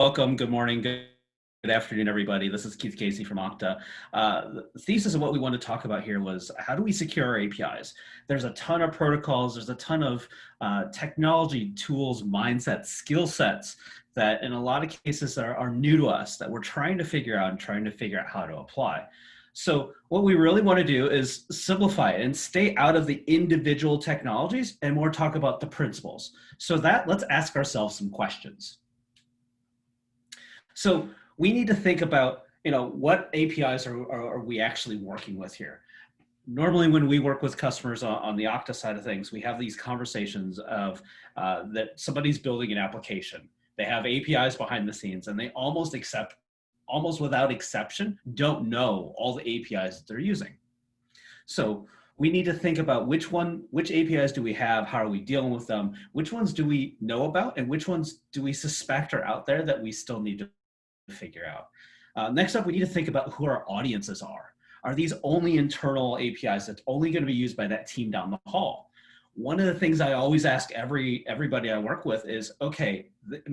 Welcome, good morning, good afternoon, everybody. This is Keith Casey from Okta. The thesis of what we want to talk about here was how do we secure our APIs? There's a ton of protocols, there's a ton of technology, tools, mindsets, skill sets that in a lot of cases are new to us that we're trying to figure out and trying to figure out how to apply. So what we really want to do is simplify it and stay out of the individual technologies and more talk about the principles. So let's ask ourselves some questions. So we need to think about, what APIs are we actually working with here? Normally when we work with customers on the Okta side of things, we have these conversations of that somebody's building an application. They have APIs behind the scenes and they almost without exception, don't know all the APIs that they're using. So we need to think about which APIs do we have, how are we dealing with them, which ones do we know about, and which ones do we suspect are out there that we still need to figure out. Next up, we need to think about who our audiences are. Are these only internal APIs that's only going to be used by that team down the hall? One of the things I always ask everybody I work with is, okay, this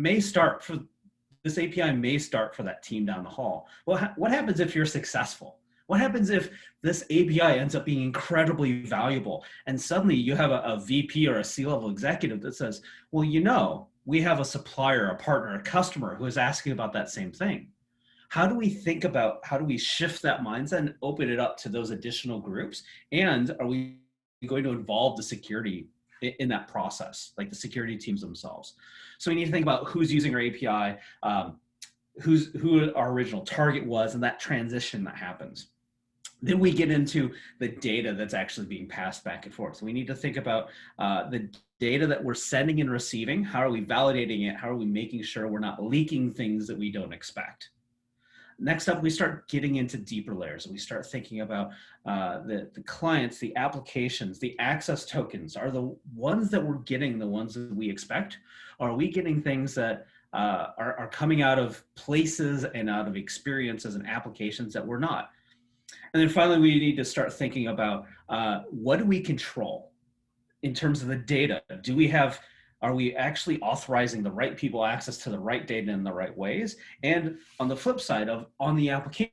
API may start for that team down the hall. Well, what happens if you're successful? What happens if this API ends up being incredibly valuable and suddenly you have a VP or a C-level executive that says, well, we have a supplier, a partner, a customer who is asking about that same thing. How do we shift that mindset and open it up to those additional groups? And are we going to involve the security in that process, like the security teams themselves? So we need to think about who's using our API, who our original target was, and that transition that happens. Then we get into the data that's actually being passed back and forth. So we need to think about the data that we're sending and receiving. How are we validating it? How are we making sure we're not leaking things that we don't expect? Next up, we start getting into deeper layers. And we start thinking about the clients, the applications, the access tokens. Are the ones that we're getting the ones that we expect? Or are we getting things that are coming out of places and out of experiences and applications that we're not? And then finally, we need to start thinking about what do we control in terms of the data? Are we actually authorizing the right people access to the right data in the right ways? And on the flip side on the application,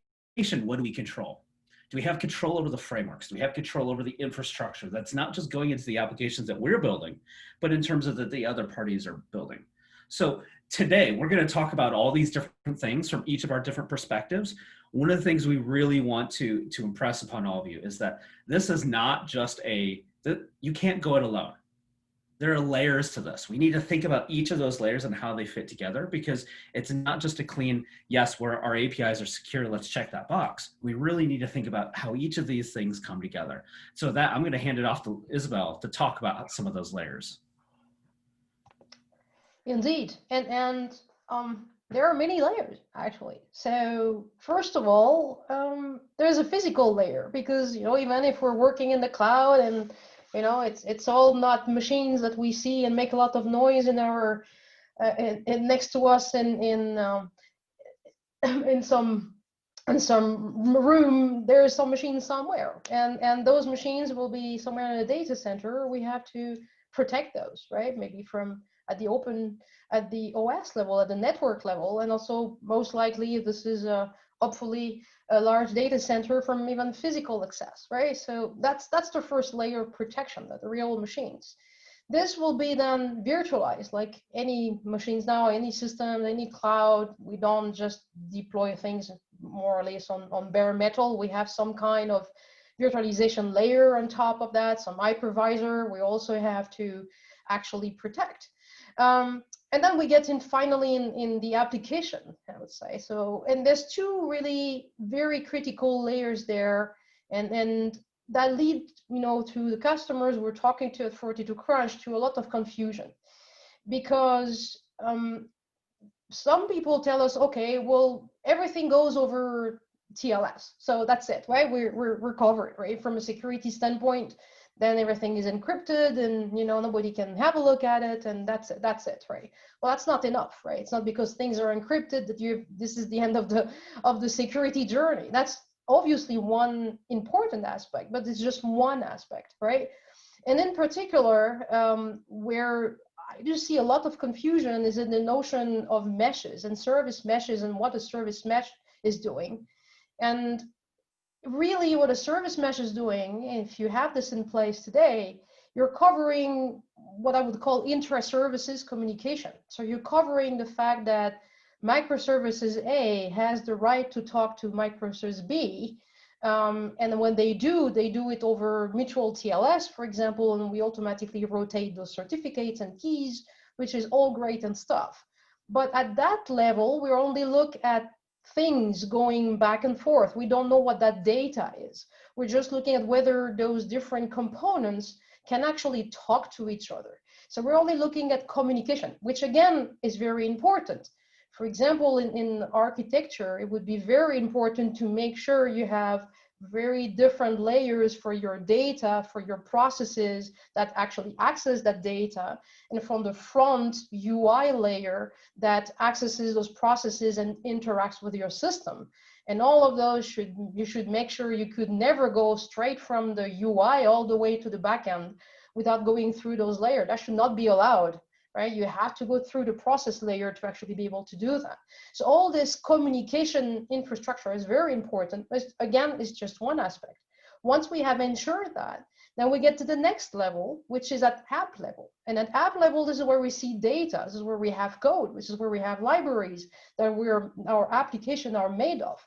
what do we control? Do we have control over the frameworks? Do we have control over the infrastructure? That's not just going into the applications that we're building, but in terms of that the other parties are building. So today, we're going to talk about all these different things from each of our different perspectives. One of the things we really want to impress upon all of you is that this is not just you can't go it alone. There are layers to this. We need to think about each of those layers and how they fit together, because it's not just a clean, yes, where our APIs are secure, let's check that box. We really need to think about how each of these things come together. So that I'm going to hand it off to Isabel to talk about some of those layers. Indeed, and there are many layers actually. So first of all, there's a physical layer, because even if we're working in the cloud and it's all not machines that we see and make a lot of noise in our next to us in some room, there is some machines somewhere, and those machines will be somewhere in a data center. We have to protect those, right? Maybe from at the OS level, at the network level, and also most likely this is hopefully a large data center, from even physical access, right? So that's the first layer of protection, that the real machines. This will be then virtualized, like any machines now, any system, any cloud. We don't just deploy things more or less on bare metal. We have some kind of virtualization layer on top of that, some hypervisor we also have to actually protect. And then we get finally in the application, I would say. So, and there's two really very critical layers there, and that lead, to the customers we're talking to at 42 Crunch to a lot of confusion, because some people tell us, okay, well, everything goes over TLS, so that's it, right? We're covered, right? From a security standpoint, then everything is encrypted and nobody can have a look at it, and that's it, right? Well, that's not enough, right? It's not because things are encrypted that this is the end of the security journey. That's obviously one important aspect, but it's just one aspect, right? And in particular, where I do see a lot of confusion is in the notion of meshes and service meshes and what a service mesh is doing. And really what a service mesh is doing, if you have this in place today, you're covering what I would call intra-services communication. So you're covering the fact that microservices A has the right to talk to microservice B. And when they do it over mutual TLS, for example, and we automatically rotate those certificates and keys, which is all great and stuff. But at that level, we only look at things going back and forth. We don't know what that data is. We're just looking at whether those different components can actually talk to each other. So we're only looking at communication, which again is very important. For example, in architecture, it would be very important to make sure you have very different layers for your data, for your processes that actually access that data, and from the front UI layer that accesses those processes and interacts with your system. And all of those you should make sure you could never go straight from the UI all the way to the backend without going through those layers. That should not be allowed, right? You have to go through the process layer to actually be able to do that. So all this communication infrastructure is very important. Again, it's just one aspect. Once we have ensured that, then we get to the next level, which is at app level. And at app level, this is where we see data. This is where we have code. This is where we have libraries that our applications are made of.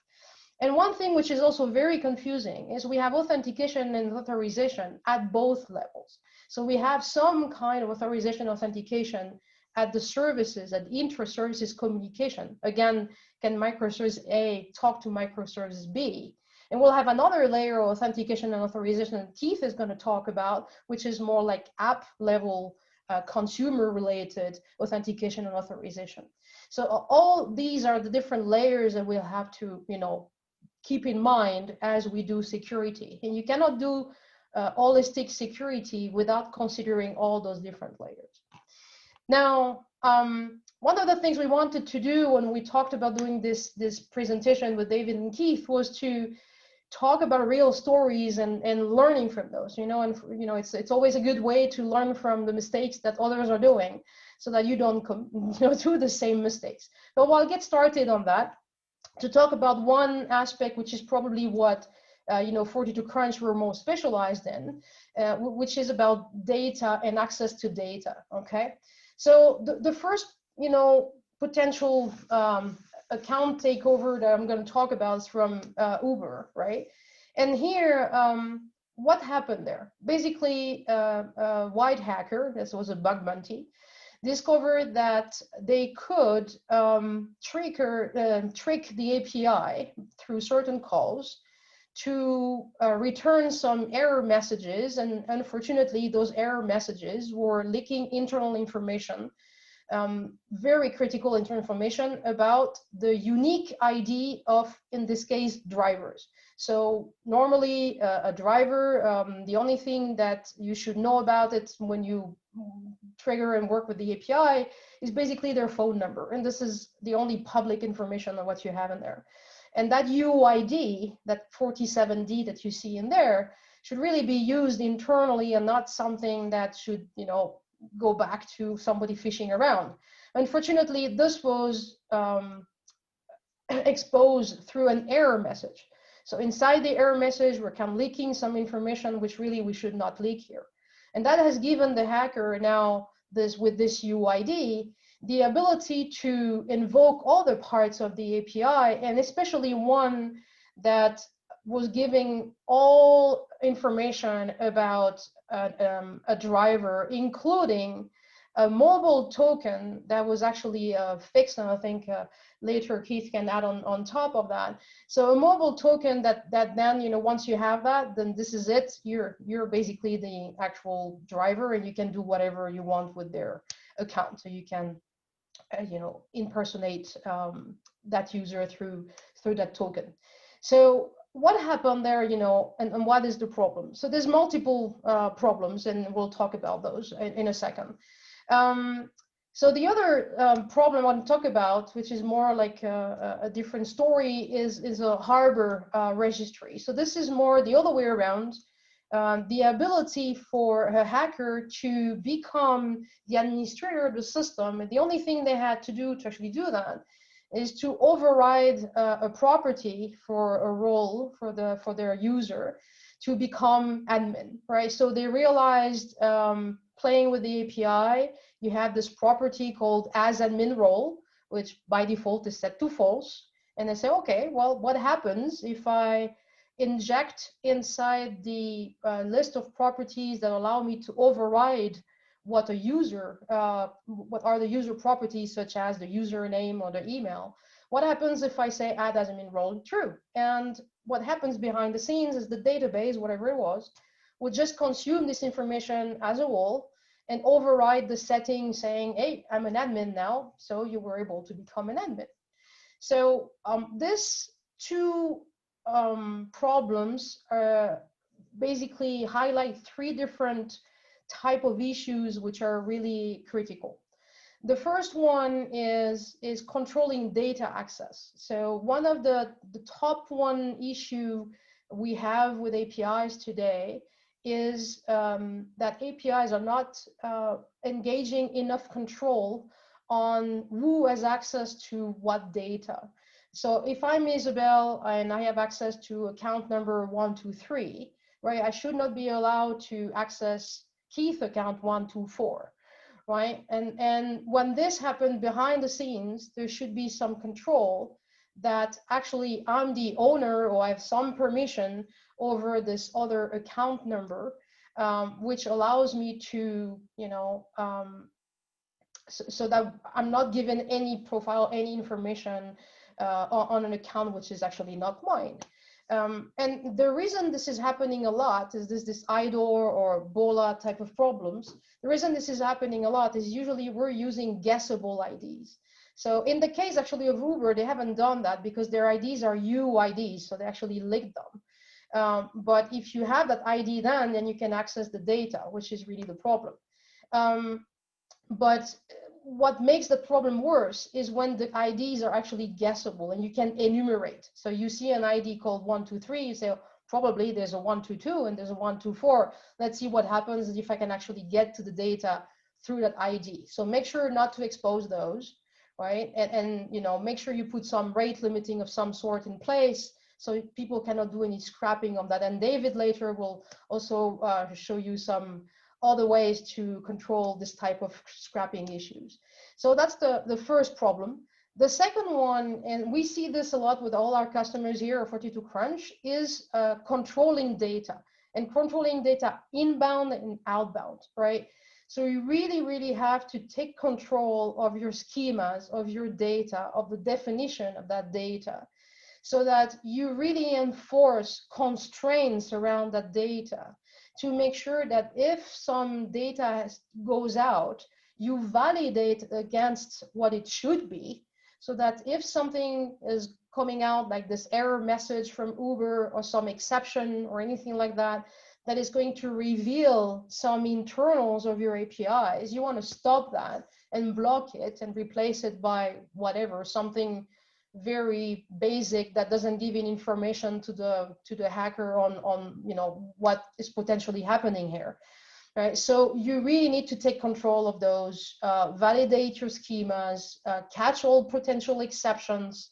And one thing which is also very confusing is we have authentication and authorization at both levels. So we have some kind of authorization authentication at the services, at intra-services communication. Again, can microservice A talk to microservice B? And we'll have another layer of authentication and authorization that Keith is going to talk about, which is more like app level, consumer-related authentication and authorization. So all these are the different layers that we'll have to, keep in mind as we do security. And you cannot do holistic security without considering all those different layers. Now, one of the things we wanted to do when we talked about doing this presentation with David and Keith was to talk about real stories and learning from those, it's always a good way to learn from the mistakes that others are doing so that you don't do the same mistakes. But we'll get started on that to talk about one aspect, which is probably what 42 Crunch were more specialized in, which is about data and access to data. Okay, so the first potential account takeover that I'm going to talk about is from Uber, right? And here, what happened there? Basically, a white hacker, this was a bug bounty, discovered that they could trick the API through certain calls to return some error messages. And unfortunately, those error messages were leaking internal information, very critical internal information about the unique ID of, in this case, drivers. So normally a driver, the only thing that you should know about it when you trigger and work with the API is basically their phone number. And this is the only public information on what you have in there. And that UID, that 47D that you see in there, should really be used internally and not something that should, go back to somebody fishing around. Unfortunately, this was exposed through an error message. So inside the error message, we're kind of leaking some information which really we should not leak here. And that has given the hacker now with this UID, the ability to invoke all the parts of the API, and especially one that was giving all information about a driver, including a mobile token that was actually fixed, and I think later Keith can add on top of that. So a mobile token that then, once you have that, then this is it. You're basically the actual driver, and you can do whatever you want with their account. So you can, impersonate that user through that token. So what happened there, and what is the problem? So there's multiple problems, and we'll talk about those in a second. So the other problem I want to talk about, which is more like a different story, is a HARBOUR registry. So this is more the other way around. the ability for a hacker to become the administrator of the system. And the only thing they had to do to actually do that is to override a property for a role for their user to become admin, right? So they realized playing with the API, you have this property called as admin role, which by default is set to false. And they say, okay, well, what happens if I inject inside the list of properties that allow me to override what a user, what are the user properties such as the username or the email? What happens if I say add as admin role true? And what happens behind the scenes is the database, whatever it was, would just consume this information as a whole and override the setting saying, hey, I'm an admin now, so you were able to become an admin. So this two problems basically highlight three different type of issues which are really critical. The first one is controlling data access. So one of the top one issue we have with APIs today is that APIs are not engaging enough control on who has access to what data. So if I'm Isabel and I have access to account number 123, right, I should not be allowed to access Keith account 124, right? And when this happened behind the scenes, there should be some control that actually I'm the owner or I have some permission over this other account number, which allows me to, you know, so that I'm not given any profile, any information on an account which is actually not mine. And the reason this is happening a lot is this IDOR or BOLA type of problems. The reason this is happening a lot is usually we're using guessable IDs. So in the case actually of Uber, they haven't done that because their IDs are UIDs, so they actually linked them. But if you have that ID then you can access the data, which is really the problem. But what makes the problem worse is when the IDs are actually guessable and you can enumerate. So you see an ID called 123, you say, oh, probably there's a 122 and there's a 124. Let's see what happens if I can actually get to the data through that ID. So make sure not to expose those, right? And you know, make sure you put some rate limiting of some sort in place so people cannot do any scrapping of that. And David later will also show you some other ways to control this type of scrapping issues. So that's the first problem. The second one, and we see this a lot with all our customers here at 42Crunch, is controlling data and controlling data inbound and outbound, right? So you really, really have to take control of your schemas, of your data, of the definition of that data, so that you really enforce constraints around that data to make sure that if some data goes out, you validate against what it should be, so that if something is coming out like this error message from Uber or some exception or anything like that, that is going to reveal some internals of your APIs, you want to stop that and block it and replace it by whatever, something very basic that doesn't give any information to the hacker on you know what is potentially happening here, right? So you really need to take control of those, validate your schemas, catch all potential exceptions,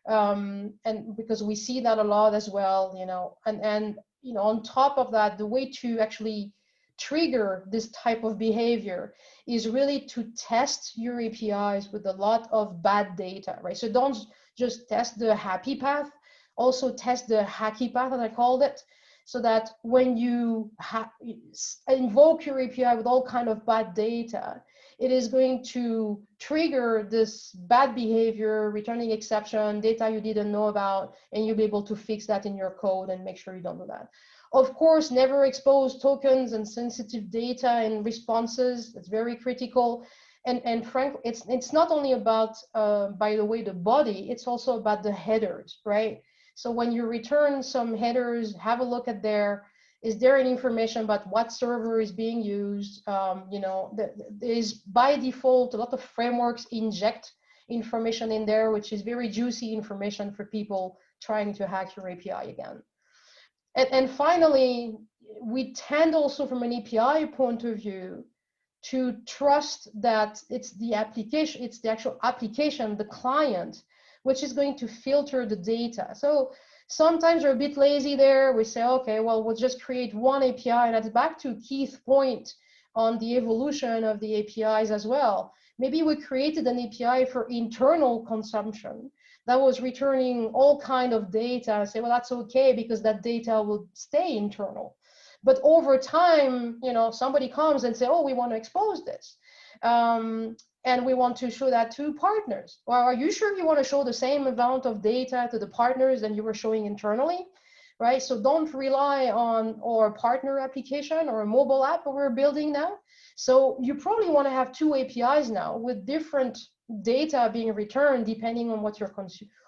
and because we see that a lot as well, you know, and you know, on top of that, the way to actually trigger this type of behavior is really to test your APIs with a lot of bad data, right? So don't just test the happy path, also test the hacky path, as I called it, so that when you invoke your API with all kind of bad data, it is going to trigger this bad behavior, returning exception, data you didn't know about, and you'll be able to fix that in your code and make sure you don't do that. Of course, never expose tokens and sensitive data and responses. It's very critical. And frankly, it's not only about, by the way, the body, it's also about the headers, right? So when you return some headers, have a look at is there any information about what server is being used? You know, there is by default, a lot of frameworks inject information in there, which is very juicy information for people trying to hack your API again. And finally, we tend also from an API point of view to trust that it's the application, it's the actual application, the client, which is going to filter the data. So sometimes we're a bit lazy there. We say, okay, well, we'll just create one API. And that's back to Keith's point on the evolution of the APIs as well. Maybe we created an API for internal consumption that was returning all kind of data. Say, well, that's okay because that data will stay internal. But over time, you know, somebody comes and say, oh, we want to expose this. And we want to show that to partners. Well, are you sure you want to show the same amount of data to the partners than you were showing internally? Right? So don't rely on our partner application or a mobile app that we're building now. So you probably want to have two APIs now with different data being returned depending on what your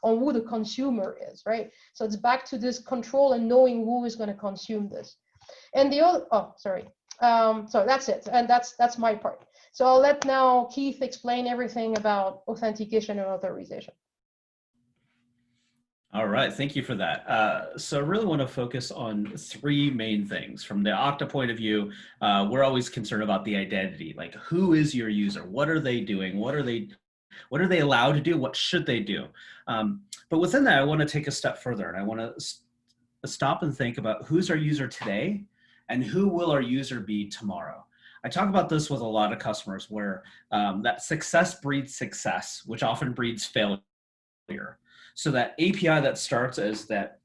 on who the consumer is, right? So it's back to this control and knowing who is going to consume this. And the other, oh, sorry. So that's it. And that's my part. So I'll let now Keith explain everything about authentication and authorization. All right, thank you for that. So I really want to focus on three main things. From the Okta point of view, we're always concerned about the identity. Like, who is your user? What are they doing? What are they allowed to do? What should they do? But within that, I want to take a step further, and I want to stop and think about who's our user today and who will our user be tomorrow. I talk about this with a lot of customers where that success breeds success, which often breeds failure. So that API that starts as that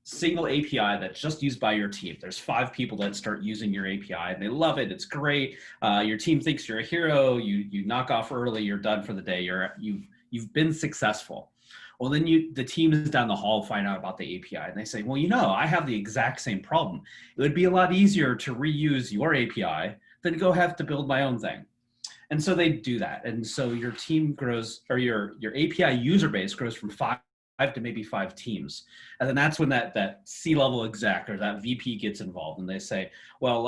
single API that's just used by your team. There's 5 people that start using your API and they love it. It's great. Your team thinks you're a hero. You knock off early. You're done for the day. You've been successful. Well, then the team is down the hall find out about the API and they say, well, you know, I have the exact same problem. It would be a lot easier to reuse your API than go have to build my own thing. And so they do that. And so your team grows, or your API user base grows from 5 to maybe 5 teams. And then that's when that C-level exec or that VP gets involved and they say, well,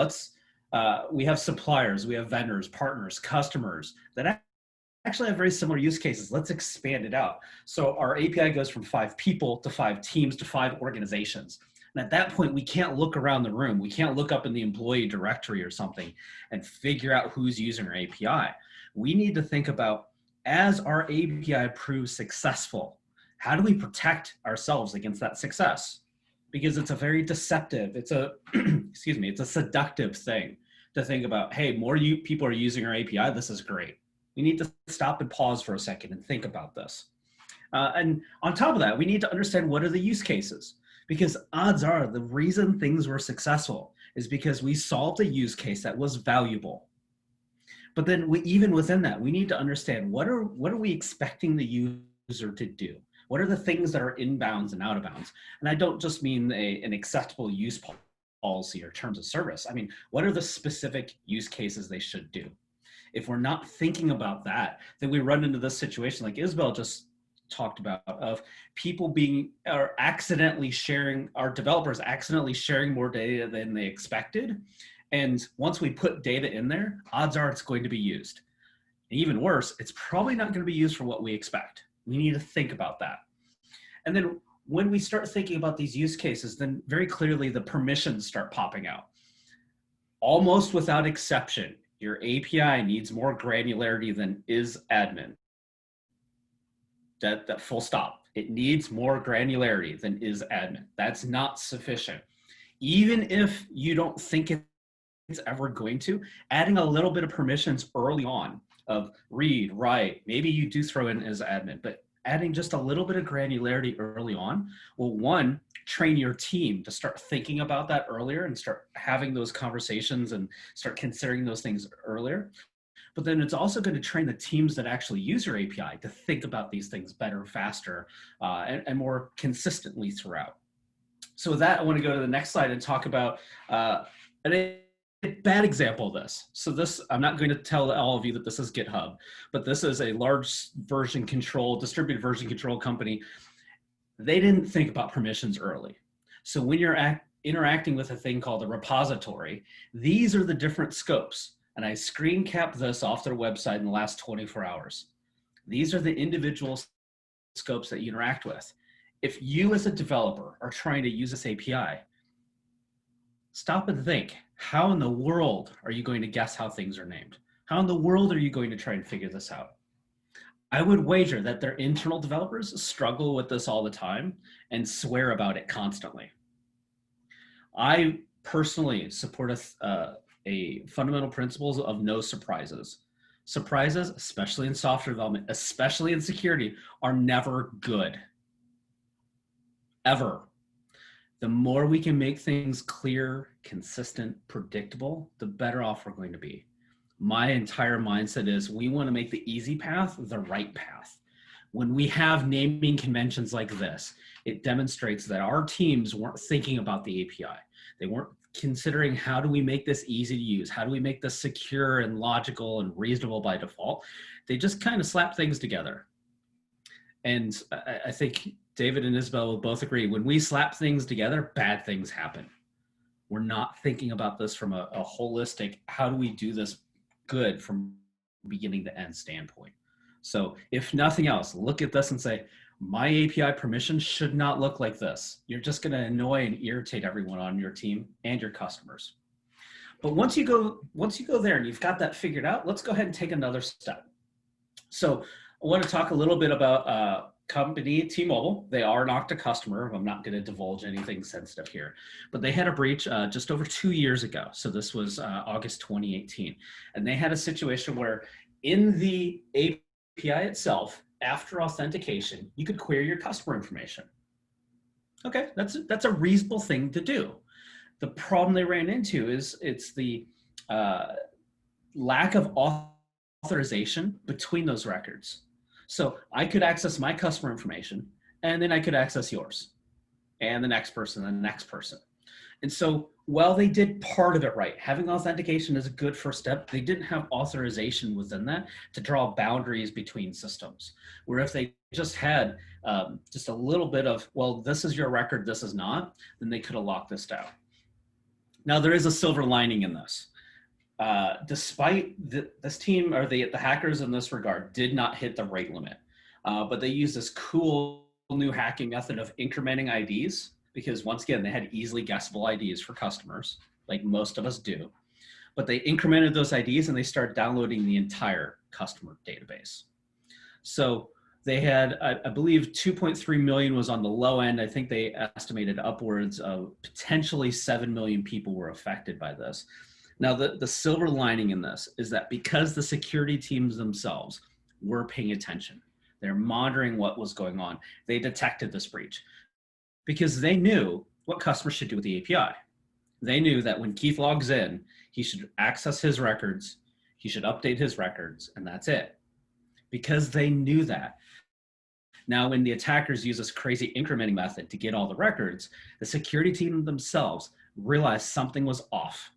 we have suppliers, we have vendors, partners, customers that actually have very similar use cases. Let's expand it out. So our API goes from 5 people to 5 teams to 5 organizations. And at that point, we can't look around the room. We can't look up in the employee directory or something and figure out who's using our API. We need to think about, as our API proves successful, how do we protect ourselves against that success? Because it's a very deceptive, it's a, it's a seductive thing to think about, hey, more people are using our API, this is great. We need to stop and pause for a second and think about this. And on top of that, we need to understand what are the use cases. Because odds are the reason things were successful is because we solved a use case that was valuable. But then even within that, we need to understand what are we expecting the user to do? What are the things that are inbounds and out of bounds? And I don't just mean an acceptable use policy or terms of service. I mean, what are the specific use cases they should do? If we're not thinking about that, then we run into this situation like Isabel just talked about, of people accidentally sharing, our developers accidentally sharing more data than they expected. And once we put data in there, odds are it's going to be used. And even worse, it's probably not going to be used for what we expect. We need to think about that. And then when we start thinking about these use cases, then very clearly the permissions start popping out. Almost without exception, your API needs more granularity than is admin. That full stop. It needs more granularity than is admin. That's not sufficient. Even if you don't think it's ever going to, adding a little bit of permissions early on of read, write, maybe you do throw in as admin, but adding just a little bit of granularity early on will, one, train your team to start thinking about that earlier and start having those conversations and start considering those things earlier. But then it's also going to train the teams that actually use your API to think about these things better, faster, and more consistently throughout. So with that, I want to go to the next slide and talk about a bad example of this. So this, I'm not going to tell all of you that this is GitHub, but this is a large version control, distributed version control company. They didn't think about permissions early. So when you're interacting with a thing called a repository, these are the different scopes. And I screen capped this off their website in the last 24 hours. These are the individual scopes that you interact with. If you as a developer are trying to use this API, stop and think, how in the world are you going to guess how things are named? How in the world are you going to try and figure this out? I would wager that their internal developers struggle with this all the time and swear about it constantly. I personally support a fundamental principles of no surprises. Surprises, especially in software development, especially in security, are never good. Ever. The more we can make things clear, consistent, predictable, the better off we're going to be. My entire mindset is we want to make the easy path the right path. When we have naming conventions like this, it demonstrates that our teams weren't thinking about the API. They weren't considering how do we make this easy to use? How do we make this secure and logical and reasonable by default? They just kind of slap things together. And I think David and Isabel will both agree, when we slap things together, bad things happen. We're not thinking about this from a holistic, how do we do this good from beginning to end standpoint. So if nothing else, look at this and say, my API permission should not look like this. You're just going to annoy and irritate everyone on your team and your customers. But once you go there and you've got that figured out, let's go ahead and take another step. So I want to talk a little bit about company T-Mobile. They are an Okta customer. I'm not going to divulge anything sensitive here, but they had a breach just over 2 years ago. So this was August 2018. And they had a situation where in the API itself, after authentication, you could query your customer information. Okay, that's a reasonable thing to do. The problem they ran into is it's the lack of authorization between those records. So I could access my customer information, and then I could access yours, and the next person, and the next person. And so while they did part of it right, having authentication is a good first step, they didn't have authorization within that to draw boundaries between systems. Where if they just had just a little bit of, well, this is your record, this is not, then they could have locked this down. Now there is a silver lining in this. Despite this team, or the hackers in this regard, did not hit the rate limit, but they used this cool new hacking method of incrementing IDs, because once again, they had easily guessable IDs for customers, like most of us do, but they incremented those IDs and they started downloading the entire customer database. So they had, I believe 2.3 million was on the low end. I think they estimated upwards of potentially 7 million people were affected by this. Now, the silver lining in this is that because the security teams themselves were paying attention, they're monitoring what was going on, they detected this breach because they knew what customers should do with the API. They knew that when Keith logs in, he should access his records, he should update his records, and that's it. Because they knew that. Now, when the attackers use this crazy incrementing method to get all the records, the security team themselves realized something was off.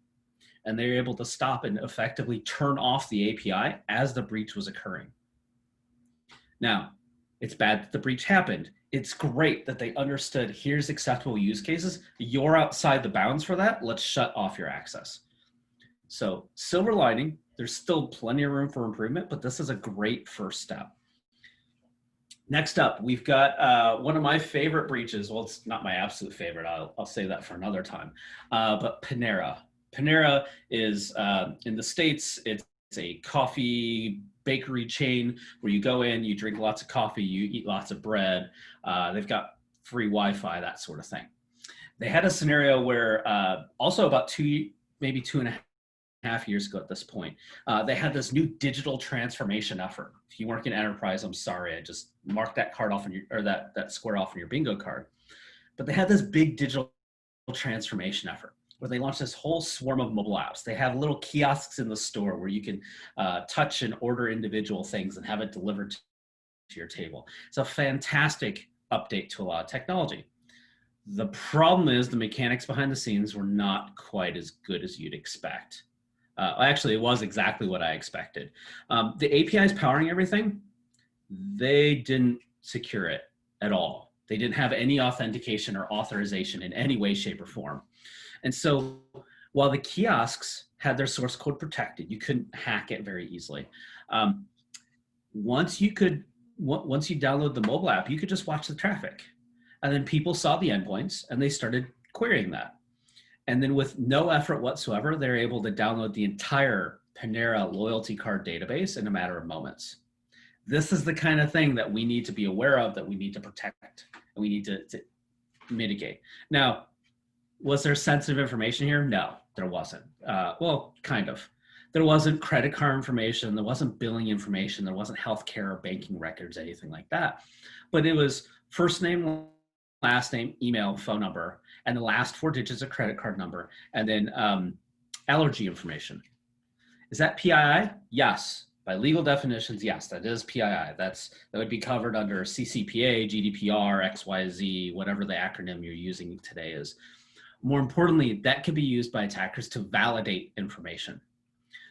And they were able to stop and effectively turn off the API as the breach was occurring. Now, it's bad that the breach happened. It's great that they understood, here's acceptable use cases. You're outside the bounds for that. Let's shut off your access. So silver lining, there's still plenty of room for improvement, but this is a great first step. Next up, we've got one of my favorite breaches. Well, it's not my absolute favorite. I'll say that for another time. But Panera. Panera is, in the States, it's a coffee bakery chain where you go in, you drink lots of coffee, you eat lots of bread. They've got free Wi-Fi, that sort of thing. They had a scenario where also about maybe 2.5 years ago at this point, they had this new digital transformation effort. If you work in enterprise, I'm sorry, I just marked that card off on your, or that square off on your bingo card. But they had this big digital transformation effort where they launched this whole swarm of mobile apps. They have little kiosks in the store where you can touch and order individual things and have it delivered to your table. It's a fantastic update to a lot of technology. The problem is the mechanics behind the scenes were not quite as good as you'd expect. Actually, it was exactly what I expected. The APIs powering everything, they didn't secure it at all. They didn't have any authentication or authorization in any way, shape, or form. And so while the kiosks had their source code protected, you couldn't hack it very easily. Once you download the mobile app, you could just watch the traffic. And then people saw the endpoints and they started querying that. And then with no effort whatsoever, they're able to download the entire Panera loyalty card database in a matter of moments. This is the kind of thing that we need to be aware of, that we need to protect, and we need to mitigate. Now, was there sensitive information here? No, there wasn't. Well, kind of. There wasn't credit card information, there wasn't billing information, there wasn't healthcare or banking records, anything like that. But it was first name, last name, email, phone number, and the last 4 digits of credit card number, and then allergy information. Is that PII? Yes. By legal definitions, yes, that is PII. That would be covered under CCPA, GDPR, XYZ, whatever the acronym you're using today is. More importantly, that could be used by attackers to validate information.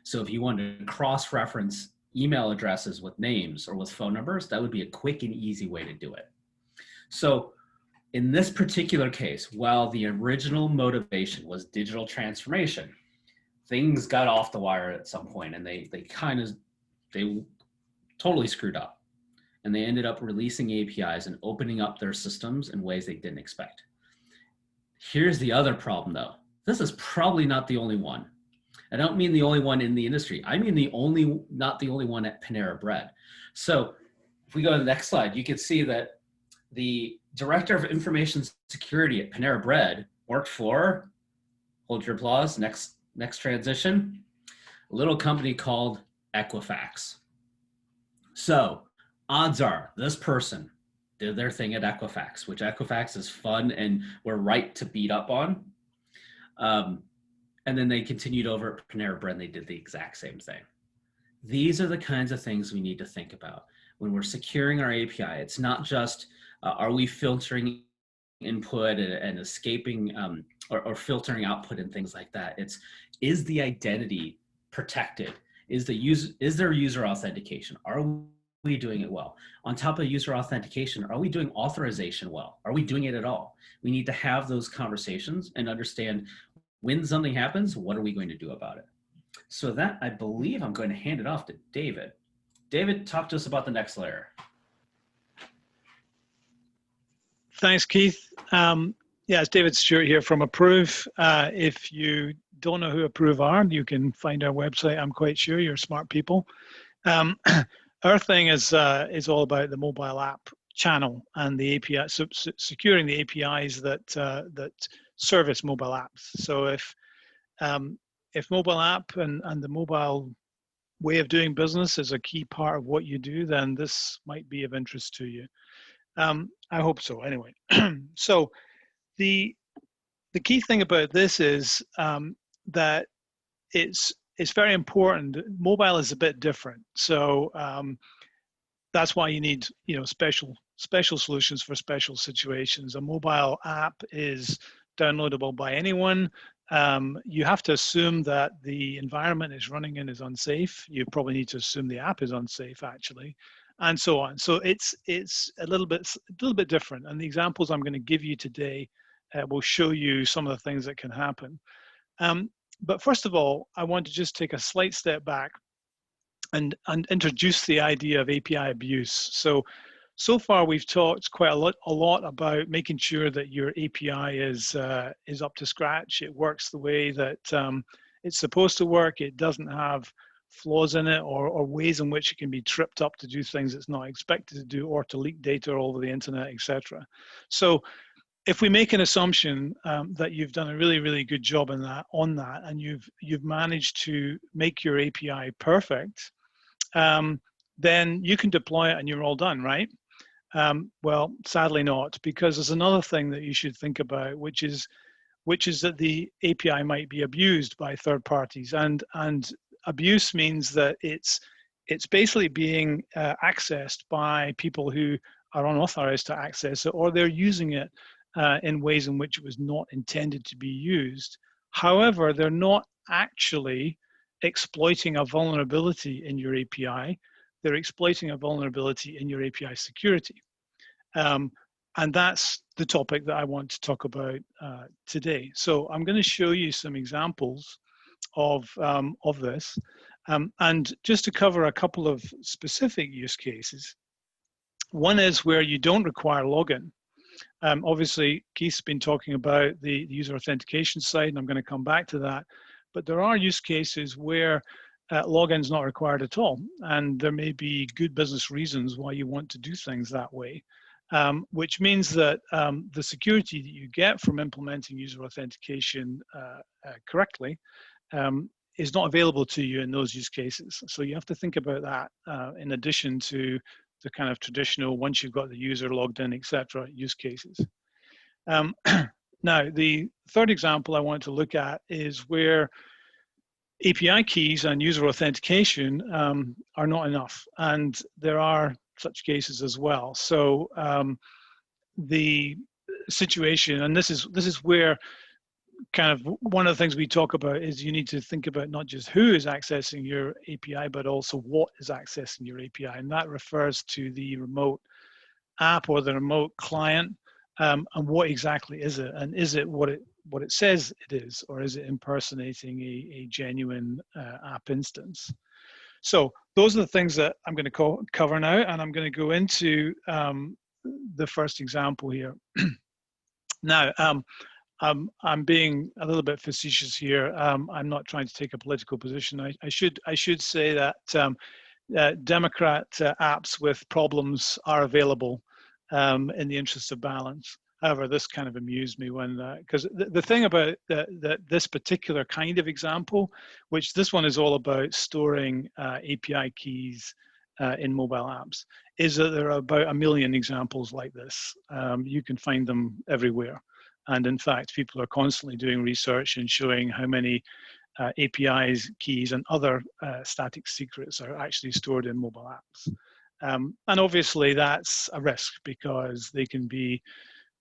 So if you want to cross-reference email addresses with names or with phone numbers, that would be a quick and easy way to do it. So in this particular case, while the original motivation was digital transformation, things got off the wire at some point, and they totally screwed up. And they ended up releasing APIs and opening up their systems in ways they didn't expect. Here's the other problem though. This is probably not the only one. I don't mean the only one in the industry. I mean not the only one at Panera Bread. So if we go to the next slide, you can see that the Director of Information Security at Panera Bread worked for, hold your applause, next transition, a little company called Equifax. So odds are this person did their thing at Equifax, which Equifax is fun and we're right to beat up on. And then they continued over at Panera Bread and they did the exact same thing. These are the kinds of things we need to think about when we're securing our API. It's not just, are we filtering input and escaping or filtering output and things like that. It's, is the identity protected? Is there user authentication? Are we doing it well? On top of user authentication, are we doing authorization well? Are we doing it at all? We need to have those conversations and understand when something happens, what are we going to do about it? So that, I believe I'm going to hand it off to David. David, talk to us about the next layer. Thanks, Keith. Yeah, it's David Stewart here from Approve. If you don't know who Approve are, you can find our website. I'm quite sure you're smart people. Our thing is all about the mobile app channel and the API, so securing the APIs that service mobile apps. So if mobile app and the mobile way of doing business is a key part of what you do, then this might be of interest to you. I hope so, anyway. So the key thing about this is that it's very important. Mobile is a bit different, so that's why you need special solutions for special situations. A mobile app is downloadable by anyone. You have to assume that the environment is running in is unsafe. You probably need to assume the app is unsafe, actually, and so on. So it's a little bit different. And the examples I'm going to give you today will show you some of the things that can happen. But first of all, I want to just take a slight step back and introduce the idea of API abuse. So far we've talked quite a lot about making sure that your API is up to scratch. It works the way that it's supposed to work. It doesn't have flaws in it or ways in which it can be tripped up to do things it's not expected to do, or to leak data all over the internet, etc. So if we make an assumption that you've done a really, really good job on that, and you've managed to make your API perfect, then you can deploy it and you're all done, right? Well, sadly not, because there's another thing that you should think about, which is that the API might be abused by third parties, and abuse means that it's basically being accessed by people who are unauthorized to access it, or they're using it in ways in which it was not intended to be used. However, they're not actually exploiting a vulnerability in your API. They're exploiting a vulnerability in your API security. And that's the topic that I want to talk about today. So I'm going to show you some examples of this. And just to cover a couple of specific use cases. One is where you don't require login. Obviously, Keith's been talking about the user authentication side, and I'm going to come back to that. But there are use cases where login is not required at all, and there may be good business reasons why you want to do things that way, which means that the security that you get from implementing user authentication correctly is not available to you in those use cases. So you have to think about that in addition to the kind of traditional, once you've got the user logged in, etc., use cases. Now, the third example I want to look at is where API keys and user authentication are not enough, and there are such cases as well. So the situation, and this is where kind of one of the things we talk about is you need to think about not just who is accessing your API, but also what is accessing your API, and that refers to the remote app or the remote client, and what exactly is it, and is it what it says it is, or is it impersonating a genuine app instance? So those are the things that I'm going to cover now, and I'm going to go into the first example here. Now, I'm being a little bit facetious here. I'm not trying to take a political position. I should say that Democrat apps with problems are available in the interest of balance. However, this kind of amused me when, because the thing about this particular kind of example, which this one is all about storing API keys in mobile apps, is that there are about 1 million examples like this. You can find them everywhere. And in fact, people are constantly doing research and showing how many APIs, keys, and other static secrets are actually stored in mobile apps. And obviously that's a risk because they can be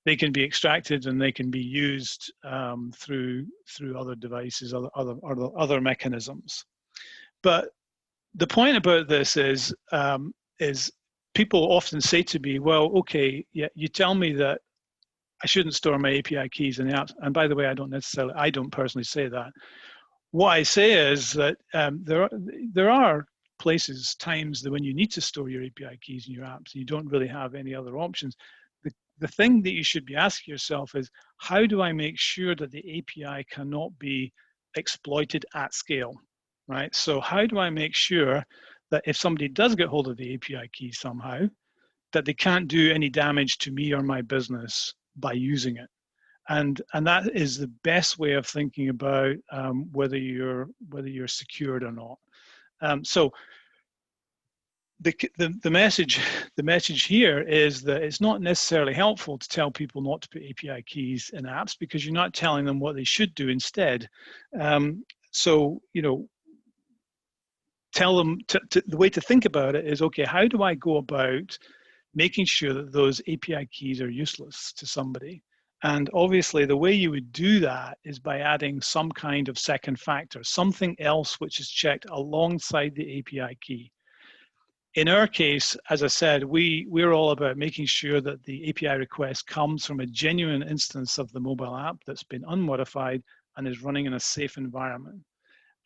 extracted and they can be used through other devices, other mechanisms. But the point about this is people often say to me, well, okay, yeah, you tell me that I shouldn't store my API keys in the apps. And by the way, I don't personally say that. What I say is that there are places, times that when you need to store your API keys in your apps, and you don't really have any other options. The thing that you should be asking yourself is, how do I make sure that the API cannot be exploited at scale, right? So how do I make sure that if somebody does get hold of the API key somehow, that they can't do any damage to me or my business by using it? And that is the best way of thinking about whether you're secured or not. So the message here is that it's not necessarily helpful to tell people not to put API keys in apps, because you're not telling them what they should do instead. So tell them the way to think about it is, okay, how do I go about making sure that those API keys are useless to somebody? And obviously the way you would do that is by adding some kind of second factor, something else which is checked alongside the API key. In our case, as I said, we're all about making sure that the API request comes from a genuine instance of the mobile app that's been unmodified and is running in a safe environment,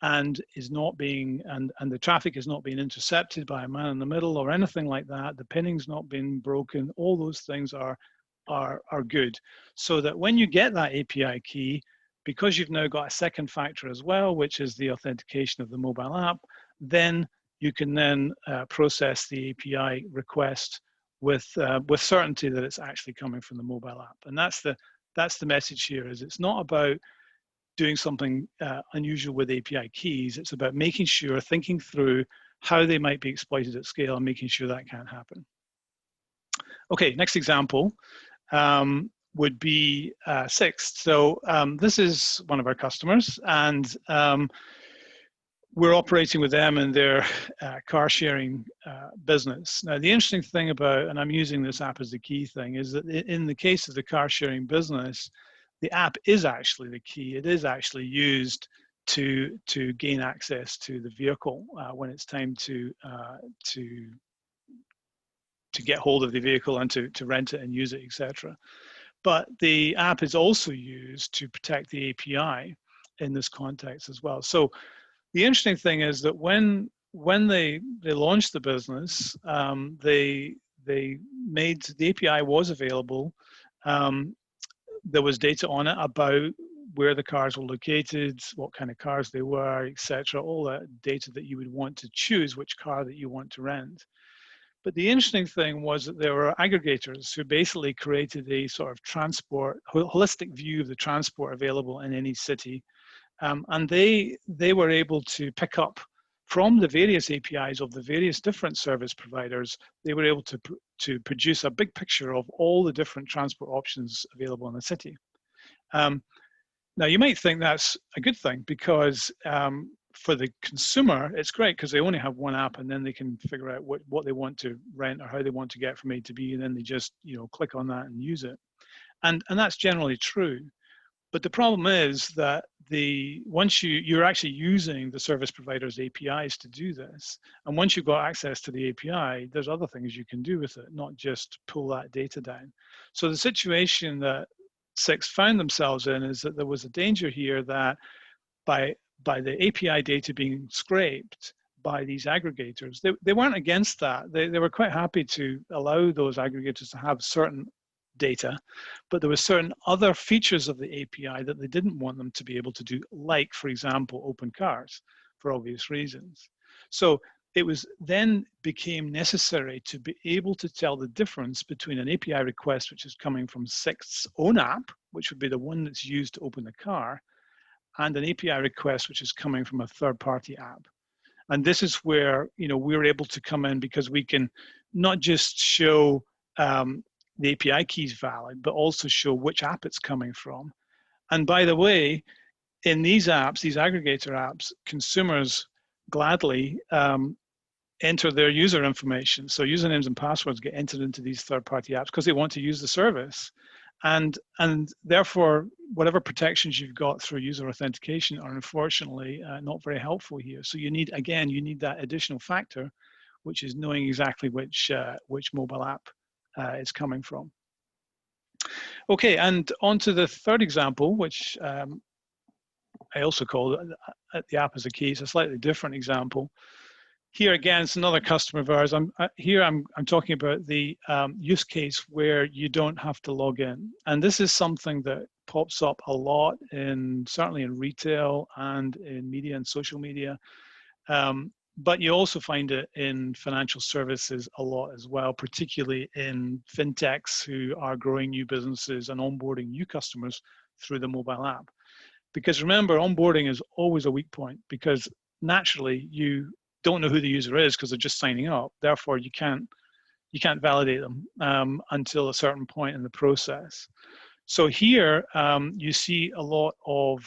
and is not being, and the traffic is not being intercepted by a man in the middle or anything like that. The pinning's not been broken. All those things are good, so that when you get that API key, because you've now got a second factor as well, which is the authentication of the mobile app, then you can then process the API request with certainty that it's actually coming from the mobile app. And that's the message here, is it's not about doing something unusual with API keys. It's about making sure, thinking through how they might be exploited at scale and making sure that can't happen. Okay, next example would be Sixt. So this is one of our customers, and we're operating with them in their car sharing business. Now, the interesting thing about, and I'm using this app as the key thing, is that in the case of the car sharing business, the app is actually the key. It is actually used to gain access to the vehicle when it's time to get hold of the vehicle and to rent it and use it, etc. But the app is also used to protect the API in this context as well. So the interesting thing is that when they launched the business, they made, the API was available There was data on it about where the cars were located, what kind of cars they were, etc. All that data that you would want to choose which car that you want to rent. But the interesting thing was that there were aggregators who basically created a sort of transport, holistic view of the transport available in any city. And they were able to pick up from the various APIs of the various different service providers. They were able to produce a big picture of all the different transport options available in the city. Now, you might think that's a good thing because for the consumer, it's great because they only have one app and then they can figure out what they want to rent or how they want to get from A to B, and then they just click on that and use it. And that's generally true. But the problem is that once you're actually using the service provider's APIs to do this, and once you've got access to the API, there's other things you can do with it, not just pull that data down. So the situation that SIX found themselves in is that there was a danger here that by the API data being scraped by these aggregators, they weren't against that. They were quite happy to allow those aggregators to have certain data, but there were certain other features of the API that they didn't want them to be able to do, like, for example, open cars, for obvious reasons. So it then became necessary to be able to tell the difference between an API request, which is coming from SIX's own app, which would be the one that's used to open the car, and an API request, which is coming from a third-party app. And this is where we're able to come in because we can not just show the API key is valid, but also show which app it's coming from. And by the way, in these apps, these aggregator apps, consumers gladly enter their user information. So usernames and passwords get entered into these third-party apps because they want to use the service. And therefore, whatever protections you've got through user authentication are unfortunately not very helpful here. So you need that additional factor, which is knowing exactly which mobile app is coming from. Okay, and on to the third example, which I also call the app as a key. It's a slightly different example. Here again, it's another customer of ours. I'm talking about the use case where you don't have to log in, and this is something that pops up a lot certainly in retail and in media and social media. But you also find it in financial services a lot as well, particularly in fintechs who are growing new businesses and onboarding new customers through the mobile app. Because remember, onboarding is always a weak point because naturally you don't know who the user is because they're just signing up. Therefore, you can't validate them until a certain point in the process. So here you see a lot of,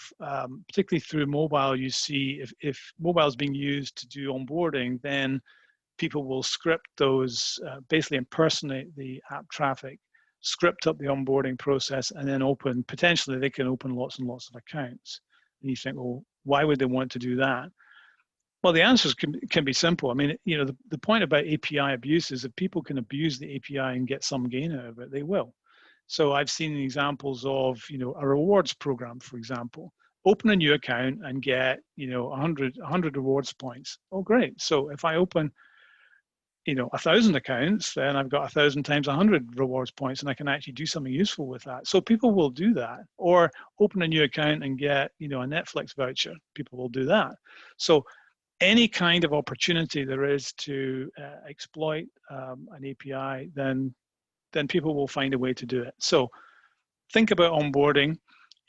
particularly through mobile, you see if mobile is being used to do onboarding, then people will script those, basically impersonate the app traffic, script up the onboarding process, and then potentially they can open lots and lots of accounts. And you think, well, why would they want to do that? Well, the answers can be simple. I mean, the point about API abuse is if people can abuse the API and get some gain out of it, they will. So I've seen examples of, a rewards program, for example, open a new account and get, 100 rewards points. Oh, great. So if I open, 1,000 accounts, then I've got 1,000 times 100 rewards points and I can actually do something useful with that. So people will do that. Or open a new account and get, a Netflix voucher. People will do that. So any kind of opportunity there is to exploit an API, then people will find a way to do it. So think about onboarding.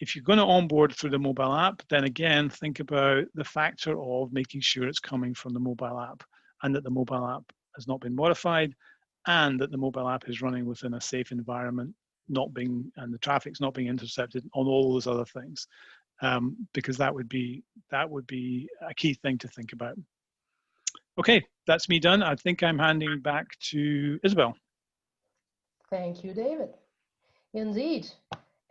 If you're going to onboard through the mobile app, then again, think about the factor of making sure it's coming from the mobile app and that the mobile app has not been modified and that the mobile app is running within a safe environment, and the traffic's not being intercepted on all those other things. Because that would be a key thing to think about. Okay, that's me done. I think I'm handing back to Isabel. Thank you, David. Indeed.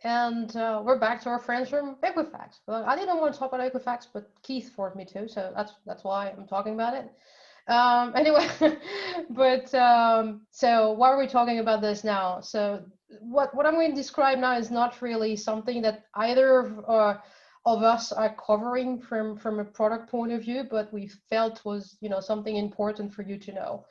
And we're back to our friends from Equifax. Well, I didn't want to talk about Equifax, but Keith forced me to, so that's why I'm talking about it. Anyway, but so why are we talking about this now? So what I'm going to describe now is not really something that either of us are covering from a product point of view, but we felt was something important for you to know.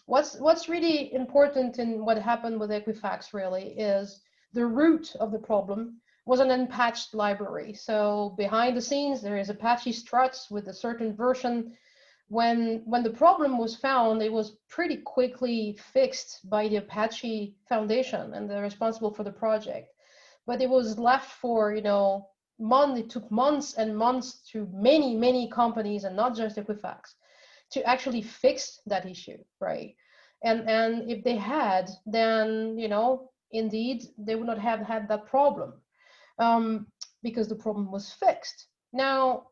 What's really important in what happened with Equifax really is the root of the problem was an unpatched library. So behind the scenes, there is Apache struts with a certain version. When the problem was found, it was pretty quickly fixed by the Apache Foundation and they're responsible for the project. But it was left for, it took months and months to many companies, and not just Equifax, to actually fix that issue, right? And if they had, then, indeed, they would not have had that problem because the problem was fixed. Now,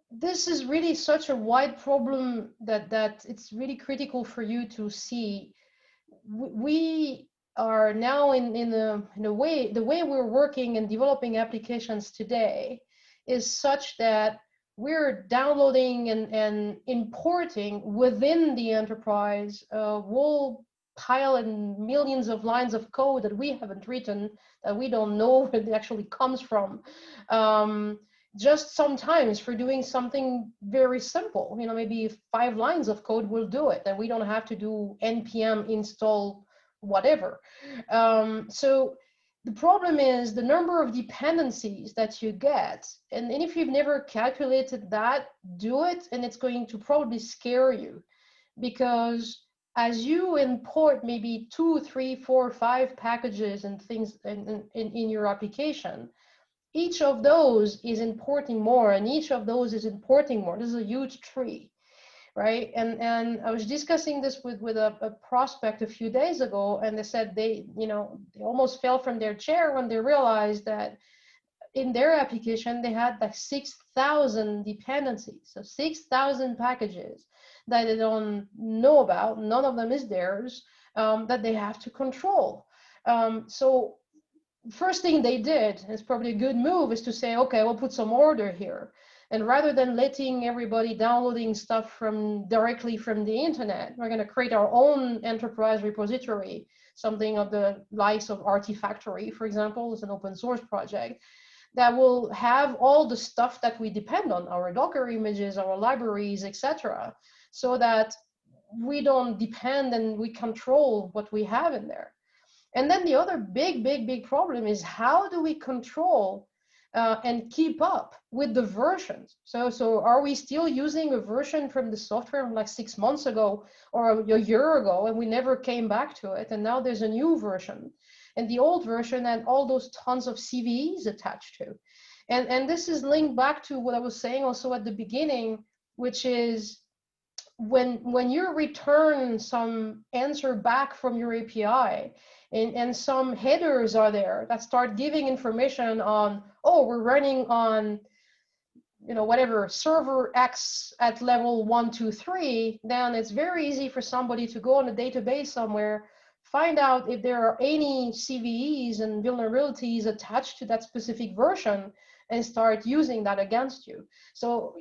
this is really such a wide problem that it's really critical for you to see. We are now in a way, the way we're working and developing applications today is such that we're downloading and importing within the enterprise a whole pile and millions of lines of code that we haven't written, that we don't know where it actually comes from. Just sometimes for doing something very simple, maybe 5 lines of code will do it, and we don't have to do npm install whatever. So the problem is the number of dependencies that you get, and if you've never calculated that, do it, and it's going to probably scare you, because as you import maybe 2, 3, 4, 5 packages and things in your application, each of those is importing more, and each of those is importing more. This is a huge tree, right? And I was discussing this with a prospect a few days ago, and they said they almost fell from their chair when they realized that in their application they had like 6,000 dependencies, so 6,000 packages that they don't know about. None of them is theirs, that they have to control. So first thing they did, it's probably a good move, is to say, okay, we'll put some order here. And rather than letting everybody downloading stuff directly from the internet, we're going to create our own enterprise repository, something of the likes of Artifactory, for example. It's an open source project that will have all the stuff that we depend on, our Docker images, our libraries, etc., so that we don't depend and we control what we have in there. And then the other big problem is, how do we control and keep up with the versions? So are we still using a version from the software from like 6 months ago or a year ago, and we never came back to it, and now there's a new version, and the old version and all those tons of CVEs attached to? And this is linked back to what I was saying also at the beginning, which is when you return some answer back from your API, and some headers are there that start giving information on, oh, we're running on, whatever, server X at level 1, 2, 3, then it's very easy for somebody to go on a database somewhere, find out if there are any CVEs and vulnerabilities attached to that specific version, and start using that against you. So,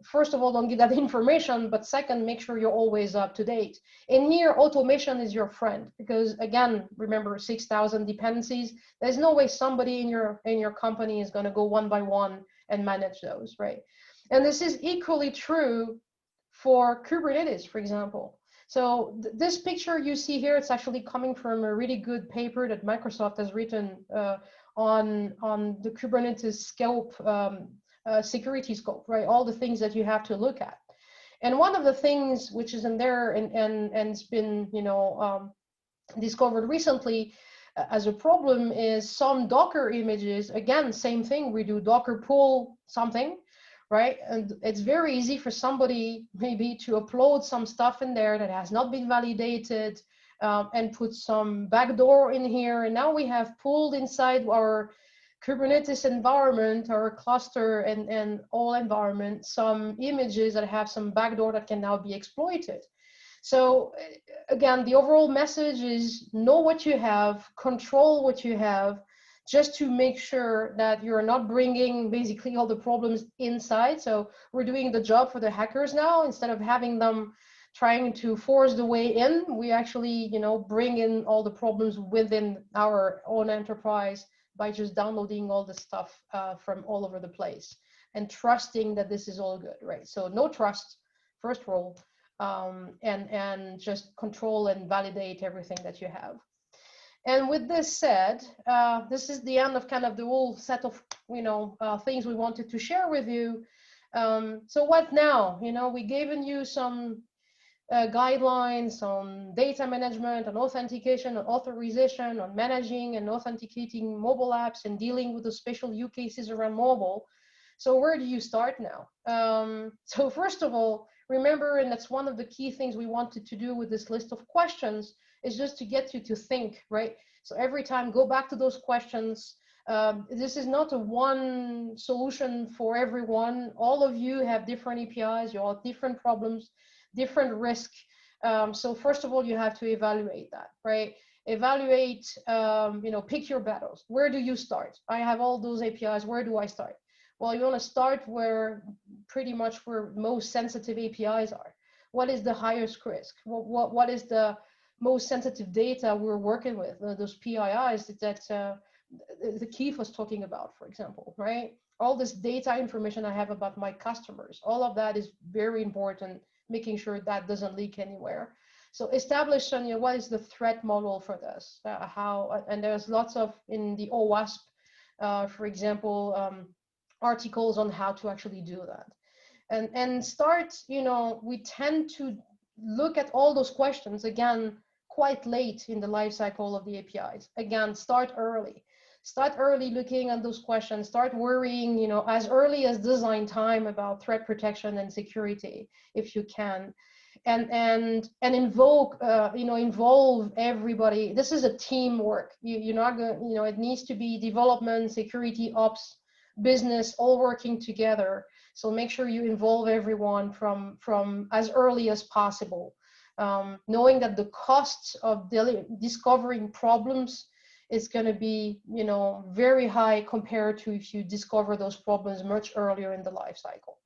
first of all, don't give that information, but second, make sure you're always up to date. And here, automation is your friend, because again, remember 6,000 dependencies. There's no way somebody in your company is going to go one by one and manage those, right? And this is equally true for Kubernetes, for example. So this picture you see here, it's actually coming from a really good paper that Microsoft has written on the Kubernetes scope, security scope, right? All the things that you have to look at. And one of the things which is in there and it's been discovered recently as a problem is some Docker images. Again, same thing, we do Docker pull something, right? And it's very easy for somebody maybe to upload some stuff in there that has not been validated, and put some backdoor in here. And now we have pulled inside our Kubernetes environment, our cluster and all environment, some images that have some backdoor that can now be exploited. So again, the overall message is know what you have, control what you have, just to make sure that you're not bringing basically all the problems inside. So we're doing the job for the hackers now. Instead of having them trying to force the way in, we actually, bring in all the problems within our own enterprise by just downloading all the stuff from all over the place and trusting that this is all good, right? So no trust, first rule. and just control and validate everything that you have. And with this said, this is the end of kind of the whole set of things we wanted to share with you. So what now? We given you some guidelines on data management, on authentication, on authorization, on managing and authenticating mobile apps, and dealing with the special use cases around mobile. So where do you start now? So first of all, remember, and that's one of the key things we wanted to do with this list of questions, is just to get you to think, right? So every time, go back to those questions. This is not a one solution for everyone. All of you have different APIs, you all have different problems, different risk. So first of all, you have to evaluate that, right? Evaluate, pick your battles. Where do you start? I have all those APIs, where do I start? Well, you want to start where most sensitive APIs are. What is the highest risk? What is the most sensitive data we're working with? Those PIIs that the Keith was talking about, for example, right? All this data information I have about my customers, all of that is very important, making sure that doesn't leak anywhere. So establish what is the threat model for this, and there's lots of, in the OWASP, for example, articles on how to actually do that. And start, we tend to look at all those questions, again, quite late in the life cycle of the APIs. Again, start early. Start early looking at those questions. Start worrying, as early as design time about threat protection and security, if you can. And involve everybody. This is a teamwork. You're not going, it needs to be development, security, ops, business, all working together. So make sure you involve everyone from as early as possible, knowing that the costs of discovering problems is going to be, very high compared to if you discover those problems much earlier in the life cycle,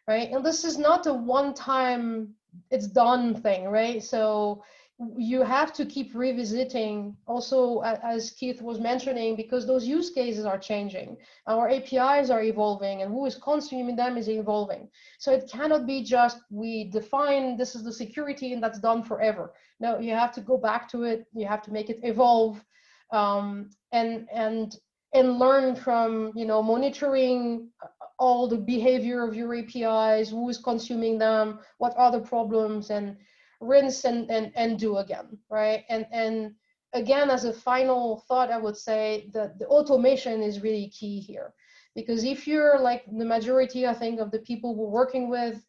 right? And this is not a one-time, it's done thing, right? So you have to keep revisiting also, as Keith was mentioning, because those use cases are changing. Our APIs are evolving, and who is consuming them is evolving. So it cannot be just, we define this is the security and that's done forever. No, you have to go back to it. You have to make it evolve, and learn from, monitoring all the behavior of your APIs, who is consuming them, what are the problems, and rinse and do again, right? And again, as a final thought, I would say that the automation is really key here, because if you're like the majority, I think, of the people we're working with,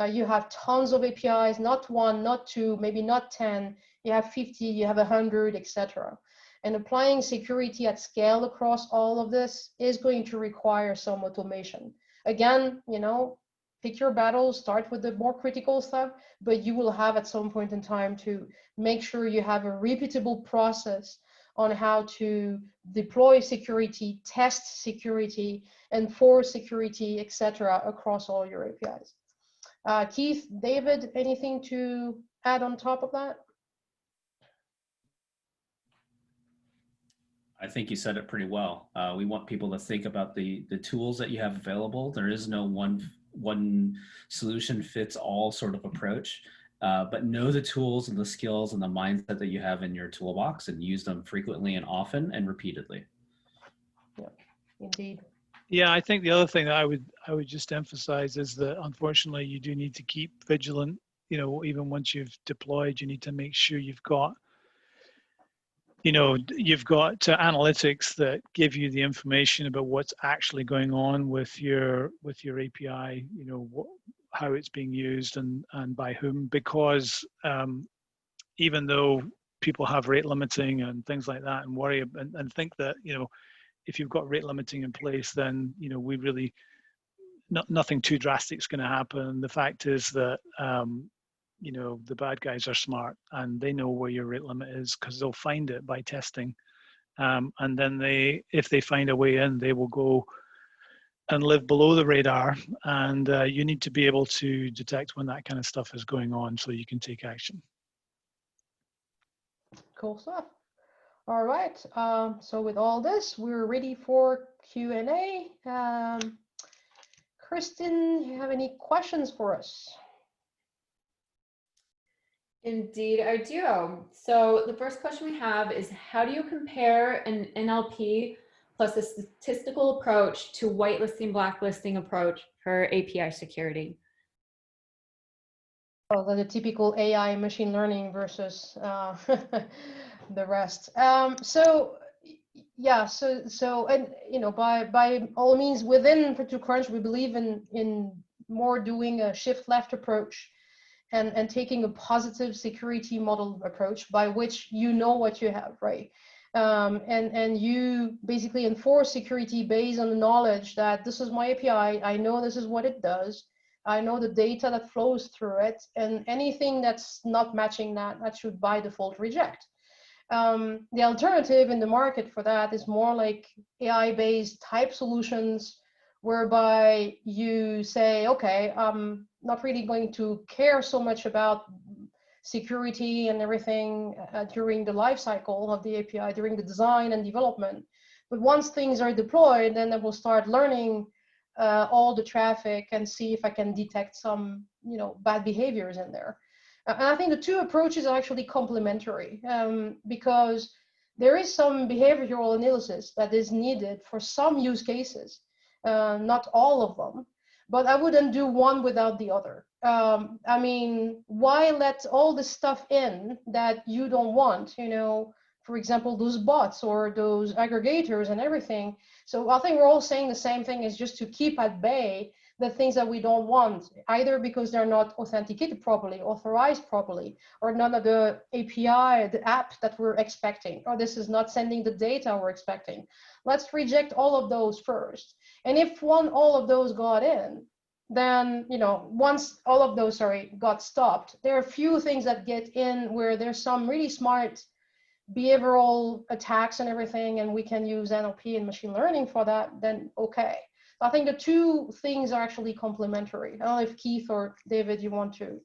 you have tons of APIs, not one, not two, maybe not 10, you have 50, you have 100, etc. And applying security at scale across all of this is going to require some automation. Again, pick your battles, start with the more critical stuff, but you will have at some point in time to make sure you have a repeatable process on how to deploy security, test security, enforce security, etc. across all your APIs. Keith, David, anything to add on top of that? I think you said it pretty well. We want people to think about the tools that you have available. There is no one solution fits all sort of approach, but know the tools and the skills and the mindset that you have in your toolbox, and use them frequently and often and repeatedly. Yeah, indeed. Yeah, I think the other thing that I would just emphasize is that, unfortunately, you do need to keep vigilant. Even once you've deployed, you need to make sure you've got analytics that give you the information about what's actually going on with your API, how it's being used and by whom, because even though people have rate limiting and things like that, and worry and think that, if you've got rate limiting in place, then, we really, nothing too drastic is going to happen. The fact is that, the bad guys are smart, and they know where your rate limit is, because they'll find it by testing. And then if they find a way in, they will go and live below the radar. And you need to be able to detect when that kind of stuff is going on, so you can take action. Cool stuff. All right. So with all this, we're ready for Q&A. Kristen, you have any questions for us? Indeed, I do. So the first question we have is, how do you compare an NLP plus a statistical approach to whitelisting, blacklisting approach for API security? Well, the typical AI machine learning versus the rest. Yeah, and by all means within TrueCrunch, we believe in more doing a shift left approach and taking a positive security model approach by which you know what you have, right? And you basically enforce security based on the knowledge that this is my API, I know this is what it does, I know the data that flows through it, and anything that's not matching that should by default reject. The alternative in the market for that is more like AI-based type solutions, whereby you say, okay, I'm not really going to care so much about security and everything during the life cycle of the API, during the design and development. But once things are deployed, then I will start learning all the traffic and see if I can detect some, bad behaviors in there. And I think the two approaches are actually complementary, because there is some behavioral analysis that is needed for some use cases, not all of them, but I wouldn't do one without the other. I mean, why let all the stuff in that you don't want, for example, those bots or those aggregators and everything. So I think we're all saying the same thing, is just to keep at bay the things that we don't want, either because they're not authenticated properly, authorized properly, or none of the API, the app that we're expecting, or this is not sending the data we're expecting. Let's reject all of those first. And if all of those got in, then, once all of those, got stopped, there are a few things that get in where there's some really smart behavioral attacks and everything, and we can use NLP and machine learning for that, then okay. I think the two things are actually complementary. I don't know if Keith or David, you want to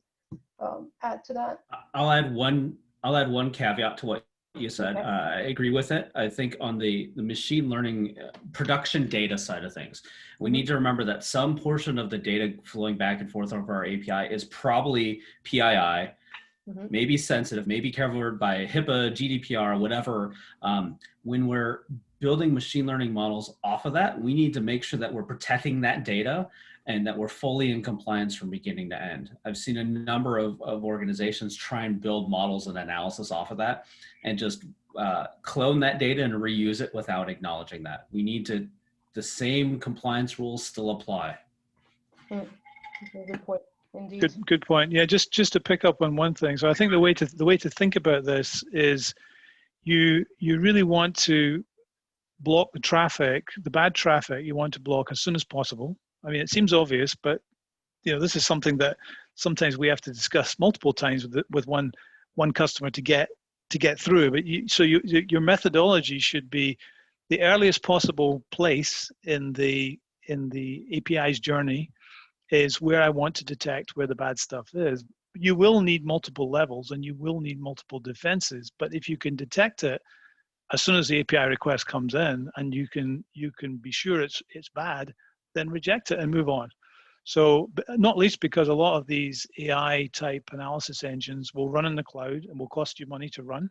add to that. I'll add one caveat to what you said. Okay. I agree with it. I think on the machine learning production data side of things, we need to remember that some portion of the data flowing back and forth over our API is probably PII, maybe sensitive, maybe covered by HIPAA, GDPR, whatever. When we're building machine learning models off of that, we need to make sure that we're protecting that data and that we're fully in compliance from beginning to end. I've seen a number of organizations try and build models and analysis off of that and just clone that data and reuse it without acknowledging that. We need to, the same compliance rules still apply. Good point. Indeed. Good point. Yeah, just to pick up on one thing. So I think the way to think about this is you really want to block the traffic, the bad traffic you want to block as soon as possible. I mean, it seems obvious, but this is something that sometimes we have to discuss multiple times with one customer to get through. But your methodology should be the earliest possible place in the API's journey is where I want to detect where the bad stuff is. You will need multiple levels and you will need multiple defenses, but if you can detect it as soon as the API request comes in and you can be sure it's bad, then reject it and move on. So not least because a lot of these AI type analysis engines will run in the cloud and will cost you money to run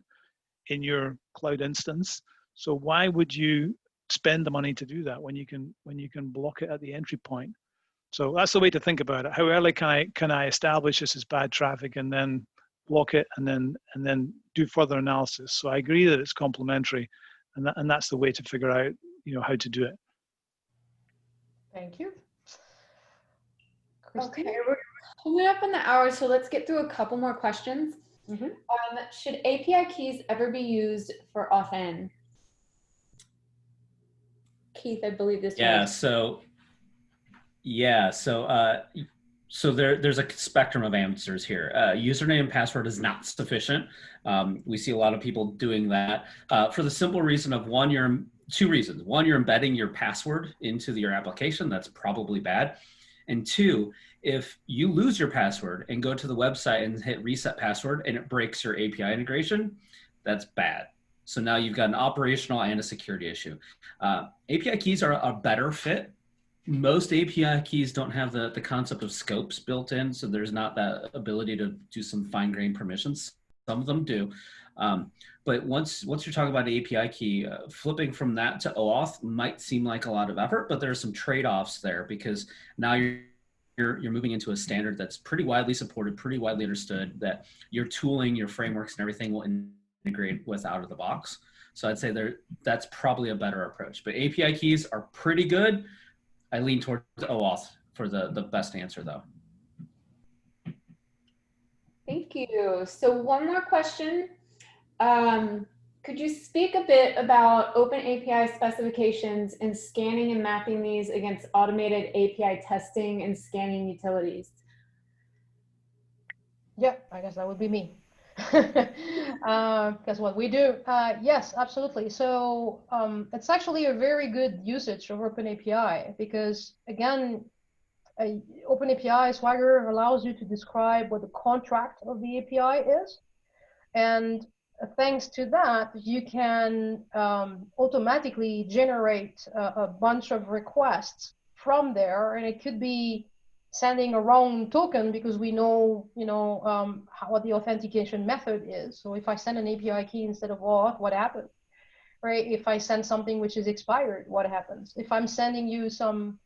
in your cloud instance. So why would you spend the money to do that when you can block it at the entry point? So that's the way to think about it. How early can I establish this as bad traffic and then block it and then do further analysis? So I agree that it's complementary, and that's the way to figure out how to do it. Thank you. Christine? Okay, we're coming up on the hour, so let's get through a couple more questions. Should API keys ever be used for authn? Keith, I believe this. So there's a spectrum of answers here. Username and password is not sufficient. We see a lot of people doing that for the simple reason of two reasons. One, you're embedding your password into your application. That's probably bad. And two, if you lose your password and go to the website and hit reset password and it breaks your API integration, that's bad. So now you've got an operational and a security issue. API keys are a better fit Most API keys don't have the concept of scopes built in, so there's not that ability to do some fine-grained permissions. Some of them do. But once you're talking about an API key, flipping from that to OAuth might seem like a lot of effort, but there are some trade-offs there because now you're moving into a standard that's pretty widely supported, pretty widely understood, that your tooling, your frameworks, and everything will integrate with out of the box. So I'd say that's probably a better approach. But API keys are pretty good. I lean towards OAuth for the best answer, though. Thank you. So one more question. Could you speak a bit about open API specifications and scanning and mapping these against automated API testing and scanning utilities? Yeah, I guess that would be me. That's what we do. Yes, absolutely. So it's actually a very good usage of OpenAPI because, again, OpenAPI Swagger allows you to describe what the contract of the API is. And thanks to that, you can automatically generate a bunch of requests from there. And it could be sending a wrong token because we know, what the authentication method is. So if I send an API key instead of auth, what happens? Right? If I send something which is expired, what happens? If I'm sending you some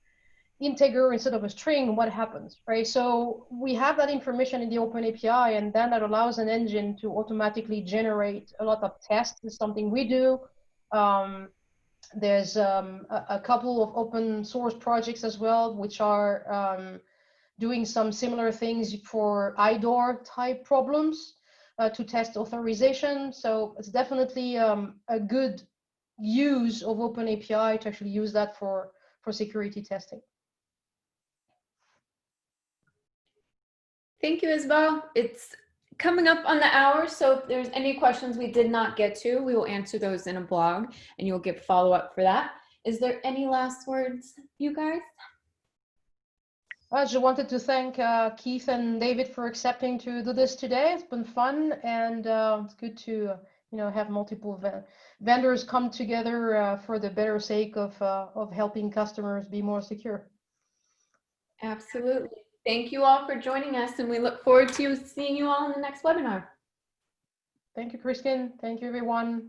integer instead of a string, what happens, right? So we have that information in the OpenAPI, and then that allows an engine to automatically generate a lot of tests. It's something we do. There's a couple of open source projects as well, which are doing some similar things for IDOR type problems to test authorization. So it's definitely a good use of OpenAPI to actually use that for security testing. Thank you, Isabel. It's coming up on the hour, so if there's any questions we did not get to, we will answer those in a blog, and you'll get follow-up for that. Is there any last words, you guys? I just wanted to thank Keith and David for accepting to do this today. It's been fun, and it's good to have multiple vendors come together for the better sake of helping customers be more secure. Absolutely. Thank you all for joining us, and we look forward to seeing you all in the next webinar. Thank you, Kristen. Thank you, everyone.